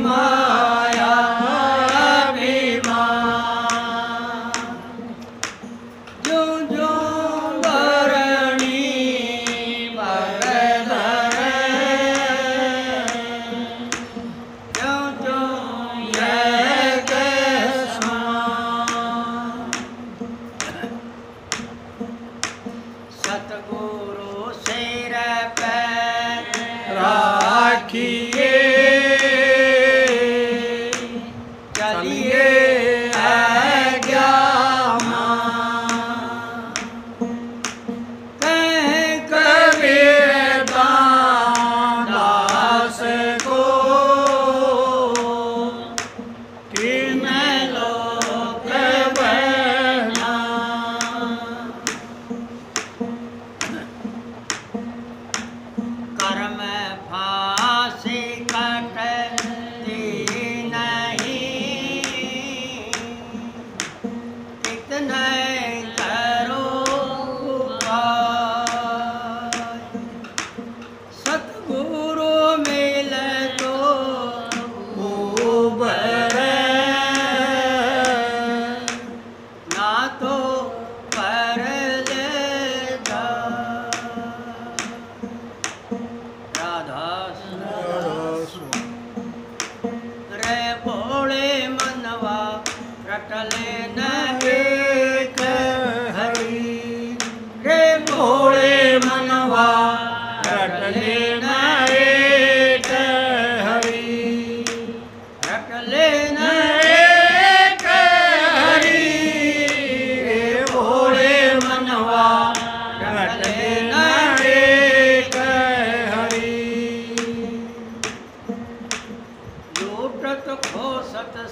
माया जो जो बरणी बरधर जो जो यज्ञ सतगुरु सिर पे राखिए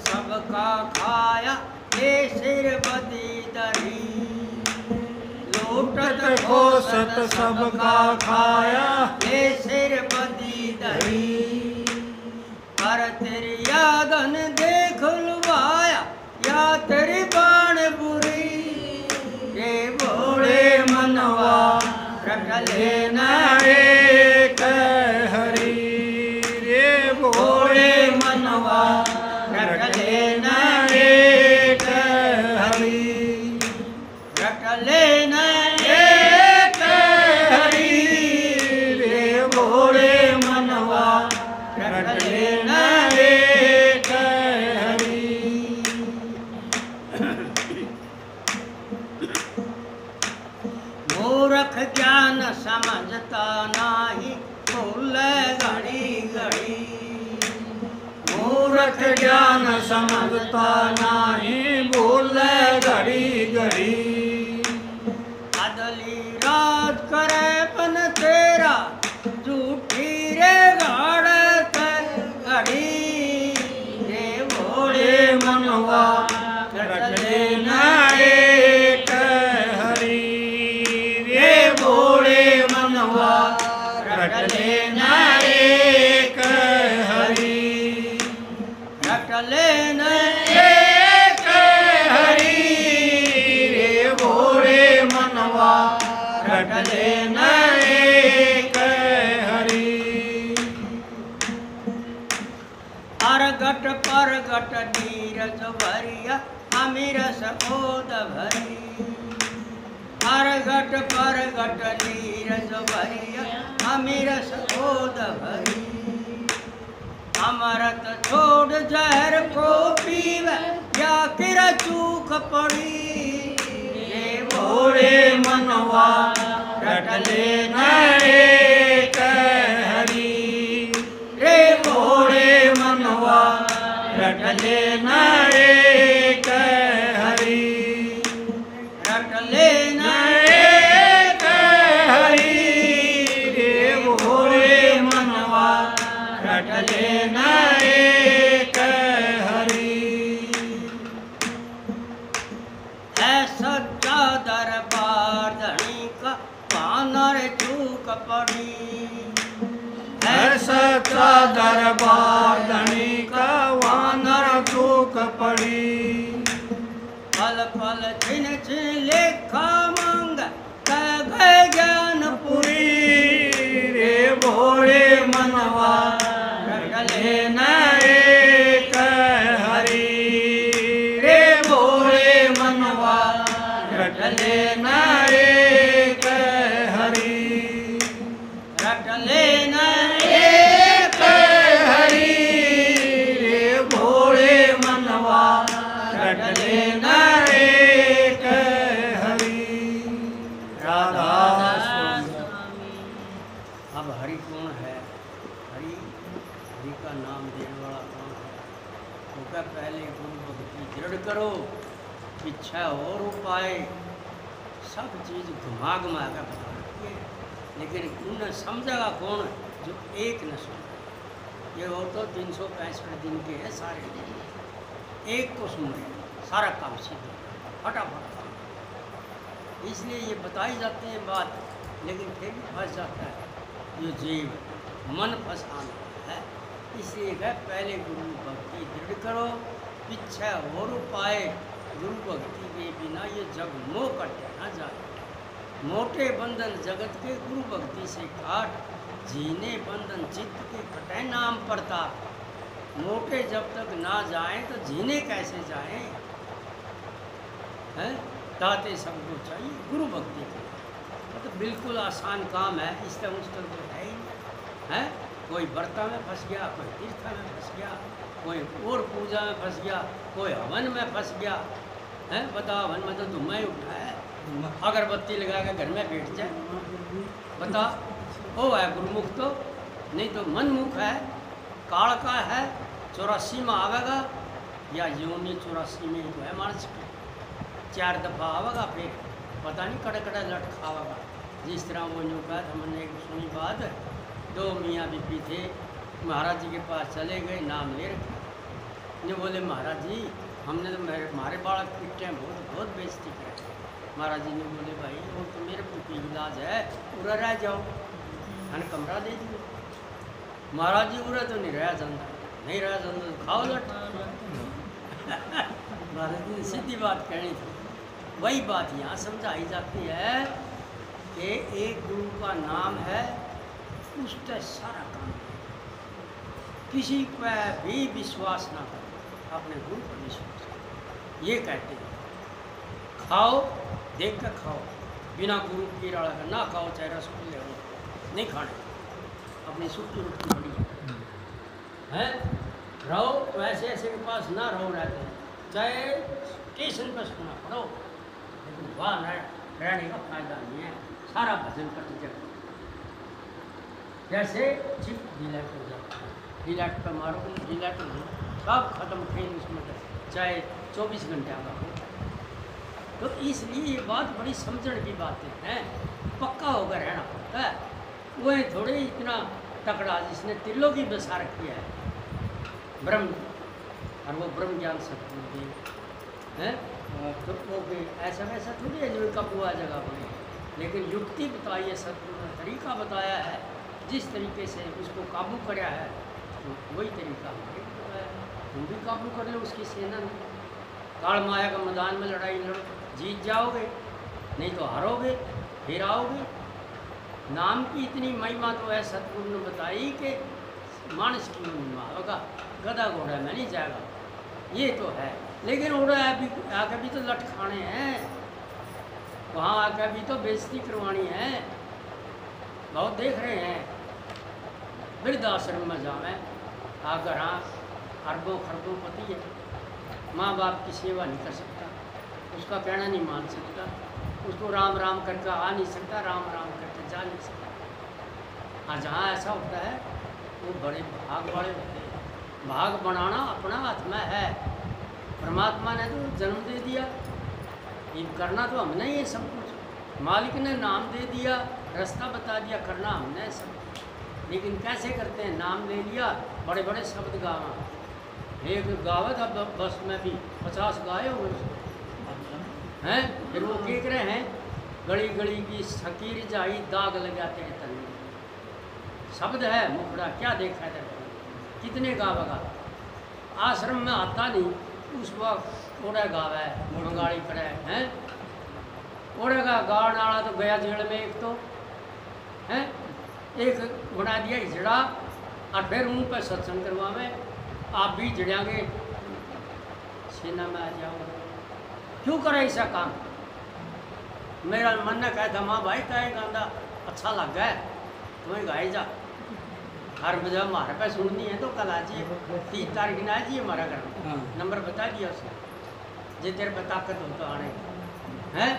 सबका खाया ये सिर बदी दरी लूटत खोसत सबका खाया ये सिर बदी दरी पर तेरी यादन देख लुभाया या तेरी बाण बुरी ये भोले मनवा रट लेना एक हरी रे भोले मनवा रट लेना एक हरी रट लेना एक हरी रे भोले मनवा रट लेना एक हरी मूर्ख ज्ञान समझता नाही भूल घड़ी घड़ी मूर्ख ज्ञान समझता नाही भूल घड़ी घड़ी अदली रात करे पन तेरा झूठी रे गाड़त घड़ी रे भोले मनवा रट लेना एक हरी रे भोले मनवा रट लेना एक हरी रट लेना एक हरी रे भोले मनवा रट लेना एक हरी अरगट परगट नीरज भरिया अमीरस ओद भरी अरगट परगट नीरज भरिया अमीरस ओद भरी अमृत छोड़ जहर को पीवे या किर चूक पड़ी ये भोले मनवा रट लेना एक हरी रे भोले मनवा रट लेना एक हरी रट लेना एक हरी रे भोले मनवा रट लेना एक हरी है सच्चा दरबार धनी का पानर चूक पड़ी है सच्चा दरबार धनी का वानर चूक पड़ी पल पल छिन छिन लेखा मंग गए ज्ञान पुरी रे अब हरि कौन है? हरि हरि का नाम देने वाला कौन है? तो क्या पहले गुरु भक्ति दृढ़ करो, इच्छा और उपाय सब चीज़ घुमा घुमा कर बता रखी है, लेकिन उन्हें समझेगा कौन जो एक न सुन। ये वो तो 365 दिन के हैं सारे दिन, एक को सुन रहे सारा काम सिद्ध फटाफट काम। इसलिए ये बताई जाती है बात, लेकिन फिर भी फंस जाता है जो जीव, मन फंसाना है। इसलिए है पहले गुरु भक्ति दृढ़ करो, पीछे और उपाय। गुरु भक्ति के बिना ये जग मोह कटे न जाए। मोटे बंधन जगत के गुरु भक्ति से काट, जीने बंधन चित्त के कटे नाम प्रताप। मोटे जब तक ना जाएं तो जीने कैसे जाएं? हैं ताते सबको चाहिए गुरु भक्ति के। तो बिल्कुल आसान काम है, इस तरह उस तरह तो है ही नहीं है। कोई व्रता में फंस गया, कोई तीर्थ में फंस गया, कोई और पूजा में फंस गया, कोई हवन में फंस गया है। बताओ हवन में तो धुआं ही उठा है, अगरबत्ती लगा के घर में बैठ जाए, बता वो है गुरुमुख तो नहीं तो मनमुख है, काल का है, 84 में आवेगा या योनि 84 में तो है मानस की, 4 दफ़ा आवेगा, फिर पता नहीं कड़ा कड़ा लट खावेगा। जिस तरह वो यूँ कहा, हमने एक सुनी बात, 2 मियाँ बीबी थे, महाराज जी के पास चले गए, नाम ले रखे। ये बोले महाराज जी हमने तो हमारे बालक पिटे हैं, बहुत बेइज्जती करे। महाराज जी ने बोले भाई वो तो मेरे पुत्र इलाज है, पूरा रह जाओ, मैंने कमरा दे दिया। महाराज जी पूरा तो नहीं रहा जाता, नहीं रहा जाता तो खाओ लट। महाराज जी ने सीधी बात कहनी थी। वही बात यहाँ समझाई जाती है कि एक गुरु का नाम है, उससे सारा काम। किसी पर भी विश्वास ना करो, अपने गुरु पर विश्वास करो। ये कहते हैं खाओ देख कर खाओ, बिना गुरु की राड़ा का ना खाओ, चाहे रसगुल्ले हो नहीं खाने, अपनी सूखी रोटी बढ़िया है। रहो तो ऐसे ऐसे के पास ना रहो, रहते हैं चाहे स्टेशन पर सुना पड़ो, लेकिन वहाँ रहने का फायदा नहीं है। सारा भजन कर जगह जैसे चिप डिलेट हो जाता है, डिलेट पर मारो, डिलेट हो सब खत्म खेल उसमें, चाहे 24 घंटे का हो। तो इसलिए ये बात बड़ी समझण की बातें हैं, पक्का होकर रहना पड़ता है। वह थोड़े इतना तकड़ा जिसने तिल्लों की बसा रखी है ब्रह्म, और वो ब्रह्म ज्ञान सत्य है, तो वो ऐसा वैसा थोड़ी है जो कपुआ जगह बने, लेकिन युक्ति बताई है, सत्य ने तरीका बताया है, जिस तरीके से उसको काबू कराया है, तो वही तरीका हमारे को बताया है। तुम भी काबू कर लो उसकी सेना में, काल माया का मैदान में लड़ाई लड़ो, जीत जाओगे, नहीं तो हारोगे, फिर आओगे। नाम की इतनी महिमा तो है, सतगुरु ने बताई कि मानस की महिमा होगा, गधा घोड़ा में नहीं जाएगा, ये तो है। लेकिन उड़ा आके भी तो लट खाने हैं, वहाँ आकर भी तो बेइज्जती करवानी है, बहुत देख रहे हैं। वृद्धाश्रम में जावे आकर, हाँ अरबों खरबों पति है, माँ बाप की सेवा नहीं कर सकता, उसका कहना नहीं मान सकता, उसको राम राम करके आ नहीं सकता, राम राम करके जा नहीं सकता। हाँ जहाँ ऐसा होता है वो बड़े भाग वाले होते हैं। भाग बनाना अपना हाथ में है, परमात्मा ने तो जन्म दे दिया, ये करना तो हमने ही है सब कुछ। मालिक ने नाम दे दिया, रास्ता बता दिया, करना हमने सब कुछ। लेकिन कैसे करते हैं? नाम ले लिया, बड़े बड़े शब्द गावा, एक गावा था बस में भी 50 गाए हुए हैं, फिर वो देख रहे हैं गली गली की फकीर जाई दाग लगाते हैं तन में। शब्द है मुखड़ा क्या देखा है, कितने गावेगा? आश्रम में आता नहीं उस वक्त ओढ़ा गावा है, मंगाड़ी खड़ा है, ओढ़ेगा गाड़ नाड़ा तो गया जेल में, एक तो है एक बना दिया हिजड़ा, और फिर उन पर सत्संग करवावे, आप भी जड़ेंगे सेना में आ जाओगे। क्यों करे ऐसा काम? मेरा मन ने कहा था माँ भाई तय गांधा अच्छा लग गया तुम्हें गाई जा, हर बजा हमारे पे सुननी है तो कल आ जाइए, 30 तारीख ना आ जाइए हमारा घर में, नंबर बता दिया उसने, जे तेरे पे ताकत हो तो आने हैं।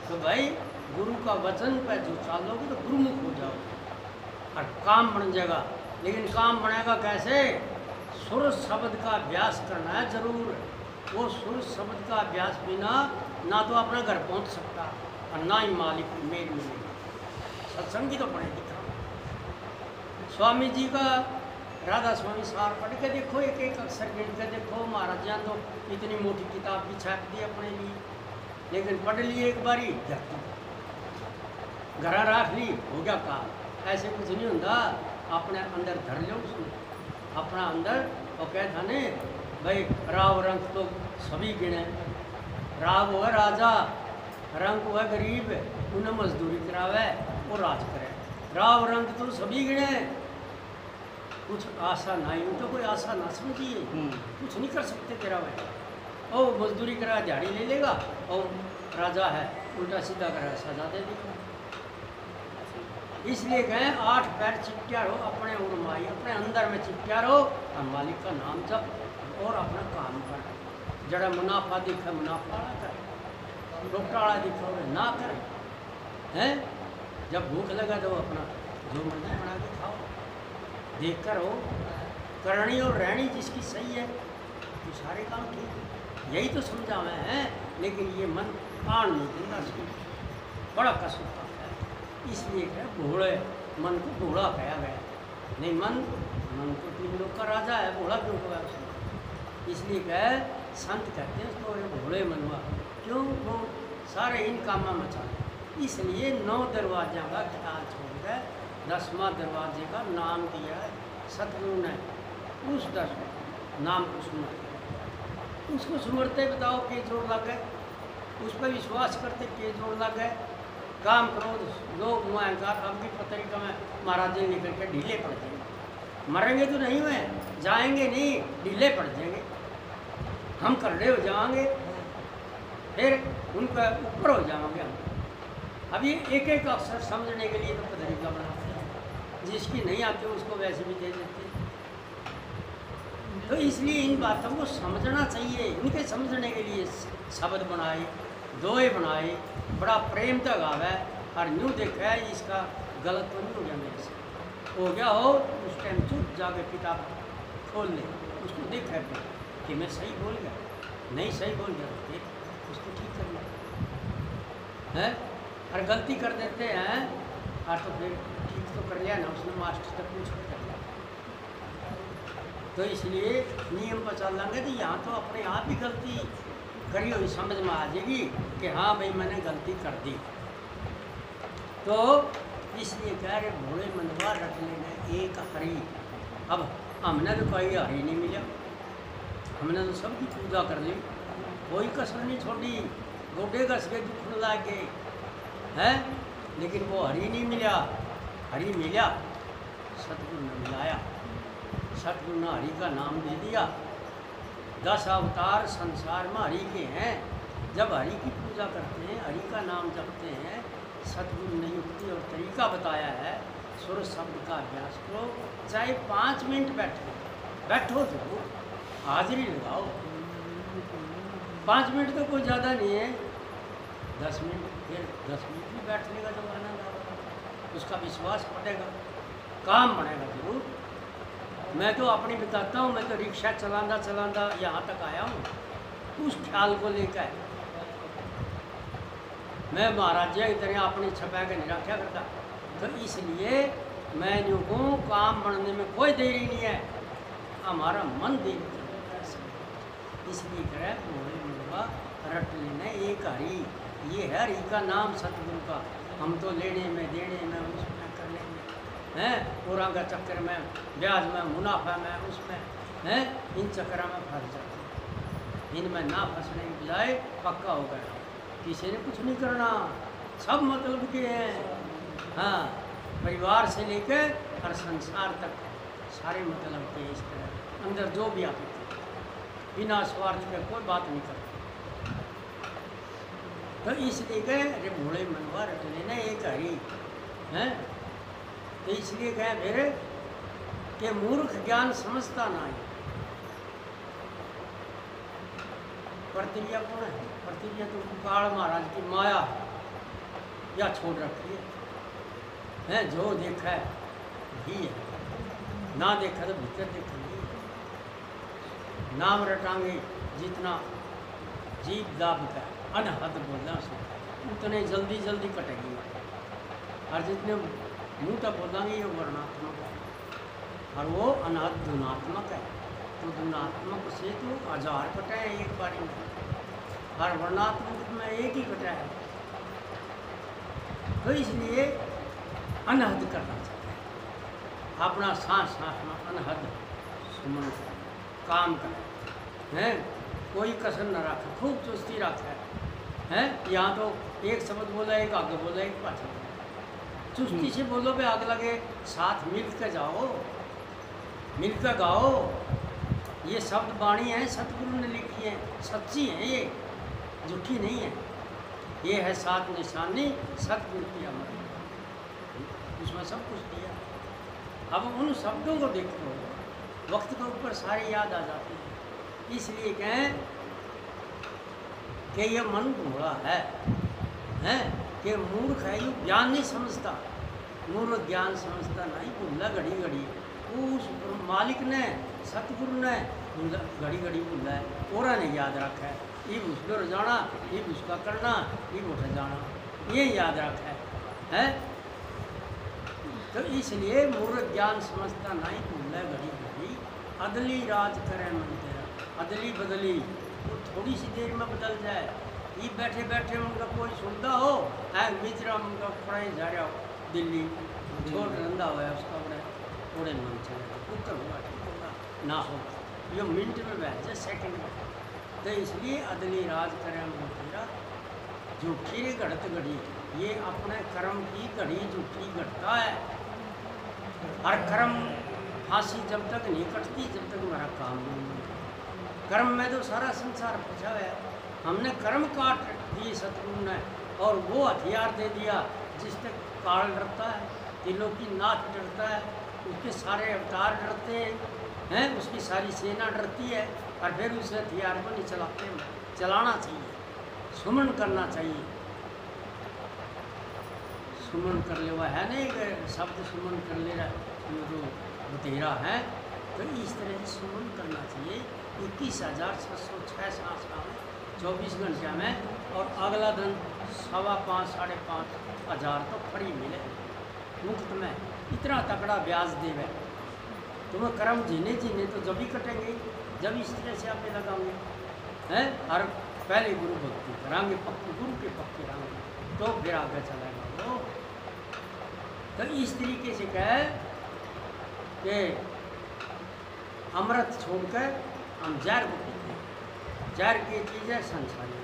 तो भाई गुरु का वचन पे जो चालोगे तो गुरुमुख हो जाओगे, और काम बन जाएगा। लेकिन काम बनेगा कैसे? सुर शब्द का अभ्यास करना है जरूर। वो सुर शब्द का अभ्यास बिना ना तो अपना घर पहुंच सकता और ना ही मालिक की मेल मिलेगी। सत्संग की तो पड़ेगी। स्वामी जी का राधा स्वामी सार पढ़ के देखो, एक एक अक्षर गिन के देखो। महाराज जान तो इतनी मोटी किताब भी छाप दी अपने लिए, लेकिन पढ़ लिए एक बारी घर रख ली, हो गया काम। ऐसे कुछ नहीं होता। अपने अंदर धर लो उसमें, अपना अंदर। और कह था ने भाई राव रंग तो सभी गिने। राव हुआ राजा, रंग हुआ गरीब, उन्हें मजदूरी करावे वो राज करे। राव रंग तो सभी गिने, कुछ आशा नहीं हो तो कोई आशा ना समझिए, कुछ नहीं कर सकते तेरा भाई। और मजदूरी करा दिहाड़ी ले लेगा, और राजा है उल्टा सीधा करा सजा दे देगा। इसलिए कहें 8 पैर चिपटिया रहो अपने उर्माई, अपने अंदर में चिपटिया रहो और मालिक का नाम जप और अपना काम कर। जरा मुनाफा दिखे मुनाफा कर, घोटाला दिखा ना कर। हैं जब भूख लगा तो अपना जो मर्जी बना के खाओ, देख कर हो। करनी और रहनी जिसकी सही है तो सारे काम ठीक है। यही तो समझा मैं है। लेकिन ये मन आन नहीं देगा, बड़ा कसूर है। इसलिए क्या घोड़े मन को घोड़ा कहा गया। नहीं मन तो 3 लोग का राजा है, घोड़ा क्यों हुआ उसने? इसलिए क्या संत कहते हैं उसको घोड़े मनवा। क्यों? वो सारे इन कामों में चले। इसलिए 9 दरवाजा का ख्याल छोड़ कर 10वां दरवाजे का नाम दिया है सतगुरु ने। उस 10 नाम को सुना, उसको सुमरते बताओ के जोड़ लग गए, उस पर विश्वास करते के जोड़ लग गए। काम करो लोग अहंकार अब की पत्रिका में महाराज जी निकल के ढीले पड़ जाएंगे। मरेंगे तो नहीं हुए, जाएंगे नहीं, ढीले पड़ जाएंगे, हम करड़े हो जाएंगे, फिर उनका ऊपर हो जाएंगे हम। अब ये एक एक अक्षर समझने के लिए तो पत्रिका बनाते हैं, जिसकी नहीं आती उसको वैसे भी दे देते हैं। तो इसलिए इन बातों को समझना चाहिए। इनके समझने के लिए शब्द बनाए, दोहे बनाए, बड़ा प्रेम तक आवे और न्यू देखा है इसका गलत तो नहीं हो गया मेरे से। हो गया हो उस टाइम चुप जाके किताब खोल ले, उसको देखा कि मैं सही बोल गया, नहीं सही बोल गया तो देख उसको ठीक कर लिया है। और गलती कर देते हैं और तो फिर ठीक तो कर लिया ना उसने, मास्टर तक पूछ कर लिया। तो इसलिए नियम पर चल लेंगे तो यहाँ तो अपने आप ही गलती करी हुई समझ में आ जाएगी कि हाँ भाई मैंने गलती कर दी। तो इसलिए कह रहे भोले मनवा रख लेना एक हरी। अब हमने तो कोई हरी नहीं मिला, हमने तो सबकी पूजा कर ली, कोई कसर नहीं छोड़ी, गोडे घस के दुख लागे है, लेकिन वो हरी नहीं मिला। हरी मिला सतगुरु ने मिलाया, सतगुरु ने हरि का नाम दे दिया। 10 अवतार संसार में हरि के हैं। जब हरि की पूजा करते हैं, हरि का नाम जपते हैं, सतगुरु ने युक्ति और तरीका बताया है। सुर शब्द का अभ्यास करो, चाहे 5 मिनट बैठो जरूर, हाजिरी लगाओ। 5 मिनट तो कोई ज़्यादा नहीं है, 10 मिनट, फिर 10 मिनट भी बैठने का जब आनंद आएगा, उसका विश्वास बढ़ेगा, काम बढ़ेगा जरूर। मैं तो अपनी बताता हूँ, मैं तो रिक्शा चलाता यहाँ तक आया हूँ उस ख्याल को लेकर। मैं महाराज जी की तरह अपनी छपा के नहीं रखा करता। तो इसलिए मैं जो हूँ काम बढ़ने में कोई देरी नहीं है, हमारा मन देरी करता है। इसलिए करे मोहे मुर्गा रट लेना एक हरी। ये है हरि का नाम सतगुरु का। हम तो लेने में देने में उसमें करने में हैं, पूरा का चक्कर में, ब्याज में, मुनाफा में, उसमें हैं, इन चक्कर में फंस जाते हैं। इनमें ना फंसने की बजाय पक्का हो गया, किसी ने कुछ नहीं करना, सब मतलब के हैं। हाँ, परिवार से लेकर हर संसार तक सारे मतलब के इस तरह अंदर जो भी आते थे, बिना स्वार्थ के कोई बात नहीं करते। तो इसलिए कहे अरे भोले मनवा रट लेना एक हरी हैं। तो इसलिए कहे फिर कि मूर्ख ज्ञान समझता ना है। प्रतिज्ञा कौन है? प्रतिज्ञा तो काल महाराज की माया या छोड़ रखी है। जो देखा है ही है, ना देखा तो भीतर देखेंगे। नाम रटांगे जितना जीव दाब का अनहद बोलना से उतने जल्दी जल्दी कटेगी, और जितने मुँह तक बोलेंगे ये वर्णात्मक है, और वो अनहद धुनात्मक है। तो धुनात्मक से तो 1000 कटे हैं एक बारी में, और वर्णात्मक में एक ही कटा है। तो इसलिए अनहद करना चाहिए, अपना सांस सांस में अनहद सुमन काम करें, हैं कोई कसर न रखे, खूब चुस्ती रखे हैं। यहाँ तो एक शब्द बोला, एक आगे बोला, एक पाछे बोला, चुस्ती से बोलो भी आग लगे, साथ मिल कर जाओ, मिल कर गाओ। ये शब्द वाणी है, सतगुरु ने लिखी है, सच्ची है, ये झूठी नहीं है। ये है सात निशानी सतगुरु की अमर, उसमें सब कुछ दिया। अब उन शब्दों को देखो, वक्त के ऊपर सारी याद आ जाती है। इसलिए कहें कि ये मन घोड़ा है कि मूर्ख है, ये ज्ञान नहीं समझता, मूर्ख ज्ञान समझता नहीं, भूला घड़ी घड़ी। उस मालिक ने, सतगुरु ने घड़ी घड़ी भूला है, और ने याद रखा है, ये उसको रजाना, ये उसका करना, ये उठ जाना, ये याद रखा है। तो इसलिए मूर्ख ज्ञान समझता नहीं, भूला घड़ी घड़ी। अदली राज करे मन तेरा, अदली बदली वो थोड़ी सी देर में बदल जाए। ये बैठे बैठे उनका कोई सुनता हो, है मित्रा उनका पढ़ाई जा रहा हो दिल्ली, छोड़ रंधा हुआ है उसका बड़े थोड़े मन चले उत्तर होगा ना हो, ये मिनट में बैठ जाए, सेकंड में। तो इसलिए अदली राज करे मन तेरा, झूठी घड़त घड़ी, ये अपने कर्म की घड़ी झूठी घटता है। हर कर्म फांसी जब तक नहीं कटती, जब तक हमारा काम नहीं होता। कर्म में तो सारा संसार फंसा है। हमने कर्म काट दिए सतगुरु ने, और वो हथियार दे दिया जिस तक काल डरता है, दिलों की नाथ डरता है, उसके सारे अवतार डरते हैं, उसकी सारी सेना डरती है, और फिर उस हथियार को नहीं चलाते। चलाना चाहिए, सुमन करना चाहिए। सुमन कर ले, वह है नहीं शब्द सुमन कर ले रहा ये जो बतेरा है, तो इस तरह से सुमन करना चाहिए। 21,606 सांस का 24 घंटे में, और अगला दिन 5.25 साढ़े 5 हज़ार तो फ्री मिले मुफ्त में। इतना तगड़ा ब्याज देवे तुम्हें, कर्म जीने जीने तो जब ही कटेंगे जब इस तरह से आप लगाओगे हैं। और पहले गुरु भक्ति कराएंगे, पक्के गुरु के पक्के रहेंगे, तो फिर आगे चलेगा वो। तो इस तरीके से कहे कि अमृत छोड़कर हम जहर को पीते हैं। जहर की चीज़ है संसारी,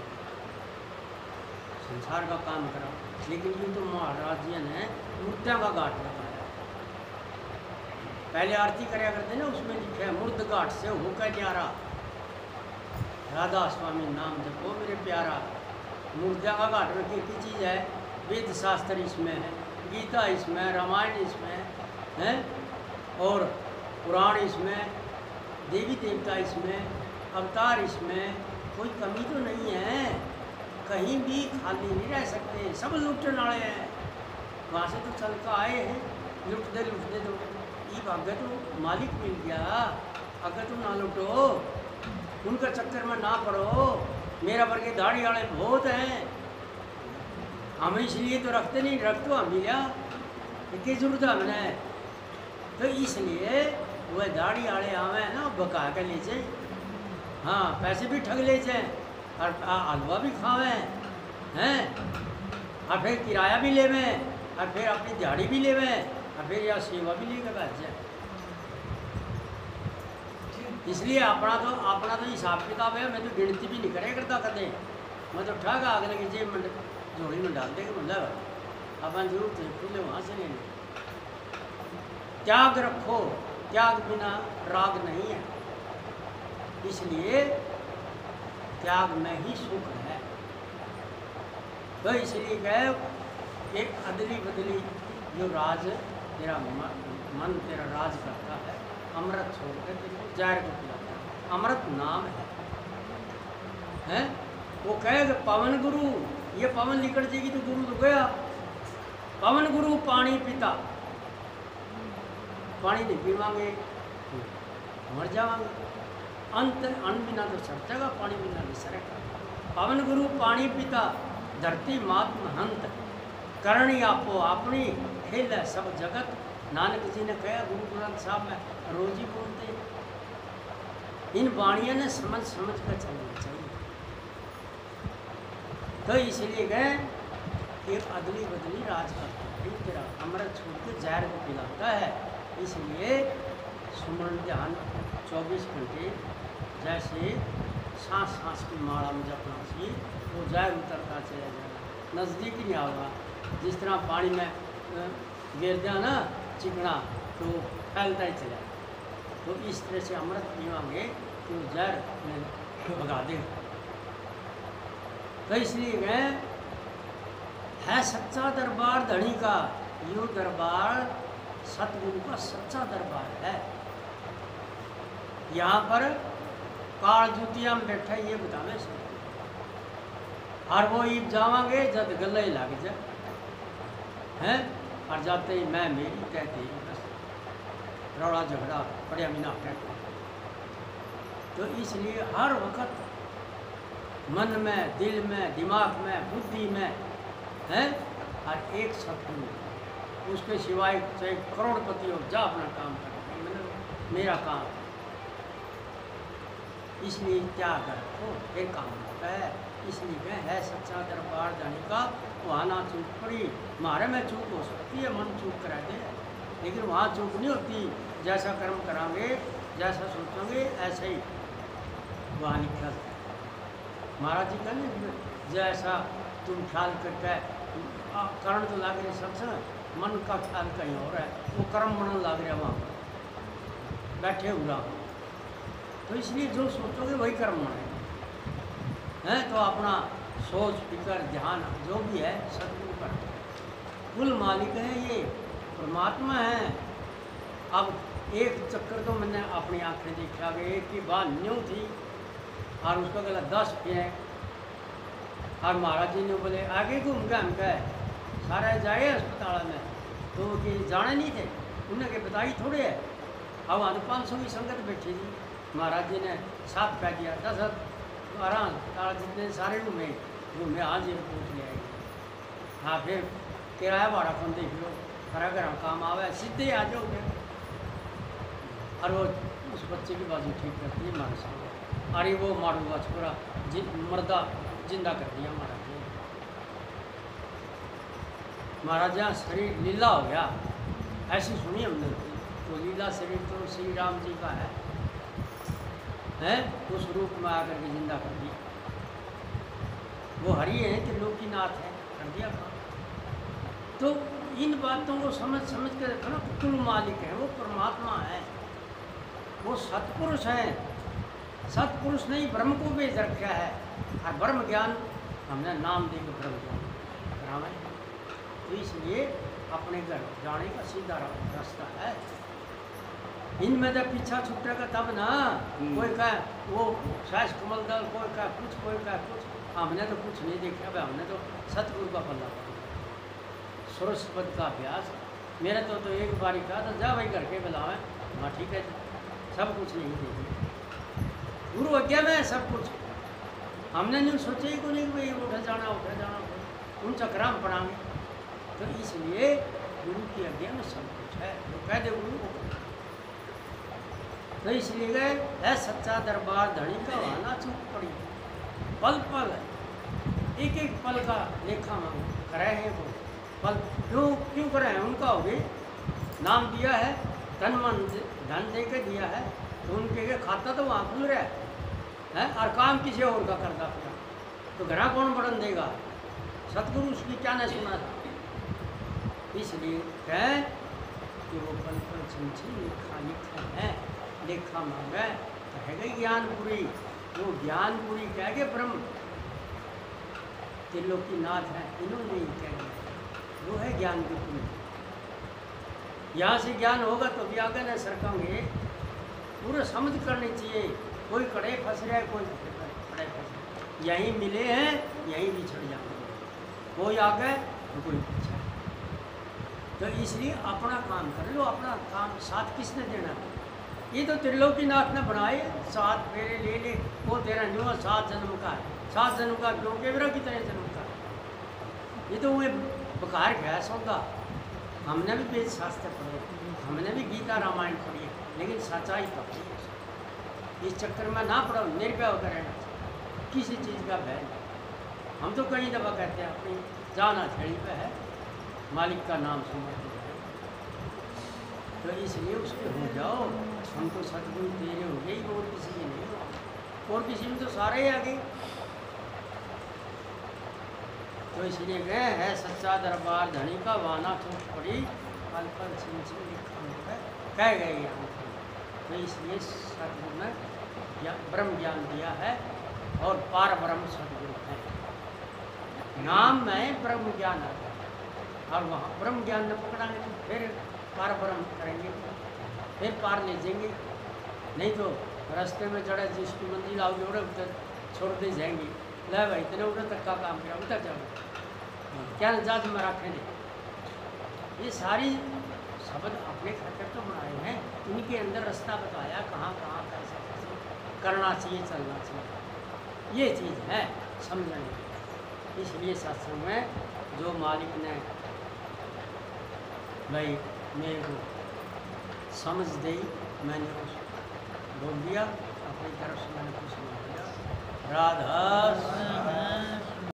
संसार का काम करा। लेकिन ये तो महाराज जी ने मूर्तियाँ का घाट लगाया। पहले आरती कराया करते ना, उसमें लिखा है मूर्त घाट से होकर न्यारा, राधा स्वामी नाम जपो मेरे प्यारा। मूर्तियाँ का घाट में की चीज़ है, वेद शास्त्र इसमें है, गीता इसमें, रामायण इसमें है, और पुराण इसमें, देवी देवता इसमें, अवतार इसमें, कोई कमी तो नहीं है। कहीं भी खाली नहीं रह सकते, सब लुटने वाले हैं। वहाँ से तो चल कर आए हैं, लुट दे तो ये अगर तो मालिक मिल गया, अगर तुम ना लुटो, उनका चक्कर में ना पड़ो। मेरा वर्ग दाढ़ी वाले बहुत हैं, हम इसलिए तो रखते नहीं, रख तो हम मिला क्या जरूरत है हमने। तो इसलिए वह दाढ़ी वाले आवे ना, बका कर ले जाए, हाँ पैसे भी ठग ले जाए, और हलवा भी खावे हैं, और फिर किराया भी लेवे, और फिर अपनी दिहाड़ी भी लेवे, और फिर या सेवा भी लेकर बैठ जाए। इसलिए अपना तो हिसाब किताब है। मैं तो गिनती भी नहीं करे करता कदे, मैं तो ठग आग लगे जेब में झोड़ी में डाल देगा, मतलब अपन जरूरत है खुले वहाँ से लेने। त्याग रखो, त्याग बिना राग नहीं है, इसलिए त्याग में ही सुख है। तो इसलिए कहे एक अदली बदली जो राज तेरा मन तेरा राज करता है, अमृत छोड़कर तेरे जहर को पिलाता है। अमृत नाम है? वो कहेगा पवन गुरु, ये पवन निकल जाएगी तो गुरु तो गया। पवन गुरु पानी पिता, पानी नहीं पीवांगे तो मर जावांगे। अंत अन्न बिना तो सरेगा, पानी बिना नहीं सरेगा। पवन गुरु पानी पिता धरती मात महंत, करणी आपो अपनी खेल है सब जगत। नानक जी ने कहा, गुरु ग्रंथ साहब में रोज ही बोलते हैं। इन वाणियों ने समझ समझ कर चलना चाहिए। तो इसलिए गए एक अदली बदली राज करता है, तेरा अमृत छोड़ के जहर को पिलाता है। इसलिए सुमरण ध्यान 24 घंटे जैसे सांस सांस की माला में जपना चाहिए, वो जहर उतरता चला जाएगा, नज़दीक ही नहीं आएगा। जिस तरह पानी में गिर दिया ना चिकना तो फैलता ही चला। तो इस तरह से अमृत पीवांगे तो जहर भगा देगा। तो इसलिए गए है सच्चा दरबार धनी का, यो दरबार सतगुरु का सच्चा दरबार है। यहाँ पर काल जुतिया में बैठा ये बतावे सब, और वो ईब जावांगे जब गले ही लग जाए हैं, और जाते ही मैं मेरी कहते ही बस रौड़ा झगड़ा पड़िया बिना कहते। तो इसलिए हर वक्त मन में, दिल में, दिमाग में, बुद्धि में है और एक सतगुरु, उसके सिवाय चाहे करोड़पति हो जा अपना काम कर, मेरा काम। इसलिए त्याग रखो फिर काम होता है। इसलिए है सच्चा दरबार जाने का, वहाँ ना चूक पड़ी। हमारे में चूक हो सकती है, मन चूक करा दे, लेकिन वहाँ चूक नहीं होती। जैसा कर्म करांगे, जैसा सोचोगे ऐसे ही वहाँ निकलता है। महाराज जी कहने जैसा तुम ख्याल करके करण तो लाग रहे सबसे, मन का ख्याल कहीं और है, वो कर्म मन लाग रहा वहाँ पर बैठे हुआ। तो इसलिए जो सोचोगे वही कर्म है। तो अपना सोच फिकर ध्यान जो भी है सतगुरु पर, कुल मालिक है ये परमात्मा है। अब एक चक्कर तो मैंने अपनी आंखें देखा कि एक की बात न्यू थी और उसका गला 10 फेंक, और महाराज जी ने बोले आगे घूम गए, हम कहे सारे जाए अस्पताल में, तो कि जाने नहीं थे, उन्हें के बताई थोड़े है। अब वहाँ 500 की संगत बैठी थी, महाराज जी ने साफ कह दिया 10 12 तारा जितने सारे घूमे आज ये पूछ लिया। हाँ फिर किराया भाड़ा कौन देख लो, खरा घर काम आवे सीधे आ जाओगे। और वो उस बच्चे की बाजू ठीक करती है हमारे सामने, अरे वो मारूंगा छोरा मर्दा जिंदा कर दिया महाराज जी। महाराज यहाँ शरीर लीला हो गया, ऐसी सुनी हमने। तो लीला शरीर तो श्री राम जी का है, उस रूप में आकर के जिंदा कर दिया। वो हरि है, त्रिलोकीनाथ है, कर दिया काम। तो इन बातों को समझ समझ कर रखना, कुल मालिक है वो परमात्मा है, वो सतपुरुष है। सतपुरुष ने ही ब्रह्म को भेज रखा है, और ब्रह्म ज्ञान हमने नाम देकर ब्रह्म ज्ञान करावे। तो इसलिए अपने घर जाने का सीधा रास्ता है। इनमें जब पीछा छूटेगा तब ना, कोई कहे वो सास कमल दल, कोई कहे कुछ, कोई कहे कुछ। हमने तो कुछ नहीं देखा भाई, हमने तो सतगुरु का पल्ला सरस्वत का अभ्यास। मेरे तो एक बारी कहा था जा भाई करके बुलावें, हाँ ठीक है, सब कुछ नहीं देखे गुरु आज्ञा में सब कुछ। हमने नहीं सोचा ही को नहीं भाई उठा जाना, उन चक्रा में पढ़ाएंगे। तो इसलिए गुरु की आज्ञा में सब कुछ है, तो कह दे गुरु को। तो इसलिए गए है सच्चा दरबार धनी का, वहाना चूक पड़ी। पल पल एक एक पल का लेखा मांग करे हैं वो पल, क्यों करे हैं उनका हो गई। नाम दिया है, तन मन धन दे के दिया है, तो उनके खाता तो वहाँ खुल रहा है, और काम किसी और का करता फिर तो घरा कौन बढ़न देगा। सतगुरु उसकी क्या नहीं सुना था। इसलिए कहें कि वो पल पल छिन लिखा लिखा है, लेखा मांगे कह गई ज्ञानपुरी। वो ज्ञानपुरी कह गए ब्रह्म त्रिलोकीनाथ है, इन्होंने ही कह गया वो है ज्ञान की पुरी। यहाँ से ज्ञान होगा तो भी आगे न सरकेंगे। पूरा समझ करनी चाहिए, कोई कड़े फंस रहा है, कोई कड़े फंस रहा है, यहीं मिले हैं यहीं बिछड़ जाएंगे, कोई आगे तो कोई पीछे। तो इसलिए अपना काम कर लो, अपना काम साथ किसने देना? ये तो त्रिलोकीनाथ ने बनाए, 7 फेरे ले ले, वो तेरा न्यू 7 जन्म का है। 7 जन्म का क्यों केवरा कितने जन्म का? ये तो वो बेकार गैस होगा। हमने भी वेद शास्त्र पढ़े, हमने भी गीता रामायण पढ़ी है, लेकिन सच्चाई पकड़ी है। इस चक्कर में ना पढ़ो, निर्भय होकर रहना चाहिए, किसी चीज़ का भय नहीं। हम तो कई दफ़ा कहते हैं अपनी जान हथेली पे है, मालिक का नाम सुनते हैं, तो इसलिए उसके हो जाओ। हमको सदगुरु तेरे हो गई, और किसी की नहीं हो, और किसी में तो सारे ही आ गए। तो इसलिए गए है सच्चा दरबार धनी का वाना चूक पड़ी, पल पल छिन छिन लिखा कह गए यहाँ। तो इसलिए सदगुरु ने ब्रह्म ज्ञान दिया है, और पार ब्रह्म सदगुरु है। नाम में ब्रह्म ज्ञान आता है, और वहाँ ब्रह्म ज्ञान न पकड़ांगे तो फिर पार ब्रह्म करेंगे, फिर पार ले जाएंगे। नहीं तो रास्ते में चढ़े जिसकी मंजिल आओगे उड़े उधर छोड़ दे जाएंगे। ले भाई इतने उधर तक का काम किया, उधर जाओ क्या जात में रखे नहीं। ये सारी शब्द अपने खातिर तो बनाए हैं, इनके अंदर रास्ता बताया कहाँ कहाँ कैसे कैसे करना चाहिए, चलना चाहिए। ये चीज़ है समझने की। इसलिए सत्संग में जो मालिक ने भाई मेरे को समझ दी, मैंने उसको बोल दिया, अपनी तरफ से मैंने कुछ सुना दिया। राधा